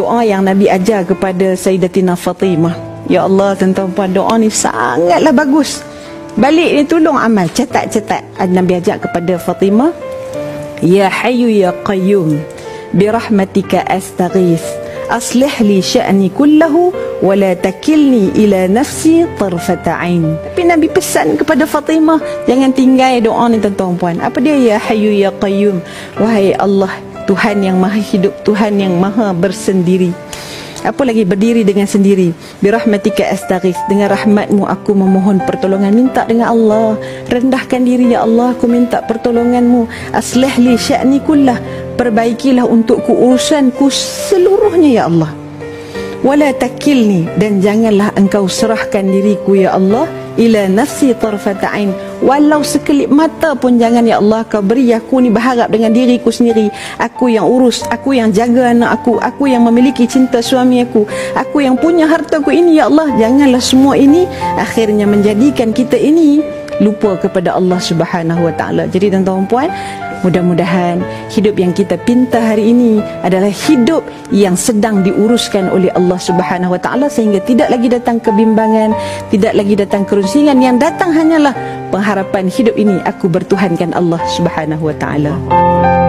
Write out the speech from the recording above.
doa yang Nabi ajar kepada Sayyidatina Fatimah. Ya Allah, tuan-tuan puan, doa ni sangatlah bagus. Balik ni tolong amal, catat. Nabi ajak kepada Fatimah, Ya Hayyu Ya Qayyum birahmatika astaghith aslih li sya'ni kullahu wa la takilni ila nafsi tarfata ain. Tapi Nabi pesan kepada Fatimah, jangan tinggal doa ni tuan-tuan puan. Apa dia? Ya Hayyu Ya Qayyum, wahai Allah, Tuhan yang maha hidup, Tuhan yang maha bersendiri. Apa lagi? Berdiri dengan sendiri. Birahmatika astaghith, dengan rahmatmu aku memohon pertolongan. Minta dengan Allah, rendahkan diri, ya Allah, aku minta pertolonganmu. Aslih li sya'ni kullah, perbaikilah untukku urusanku seluruhnya, ya Allah. Wala takilni, dan janganlah engkau serahkan diriku, ya Allah, ila nafsi tarfata ain, walau sekelip mata pun jangan, ya Allah, kau beri aku ni berharap dengan diriku sendiri. Aku yang urus, aku yang jaga anak aku yang memiliki cinta suami aku yang punya hartaku ini, ya Allah. Janganlah semua ini akhirnya menjadikan kita ini lupa kepada Allah Subhanahu wa taala. Jadi tuan-tuan puan, mudah-mudahan hidup yang kita pinta hari ini adalah hidup yang sedang diuruskan oleh Allah Subhanahu wa taala, sehingga tidak lagi datang kebimbangan, tidak lagi datang kerunsingan. Yang datang hanyalah pengharapan hidup ini aku bertuhankan Allah Subhanahu wa taala.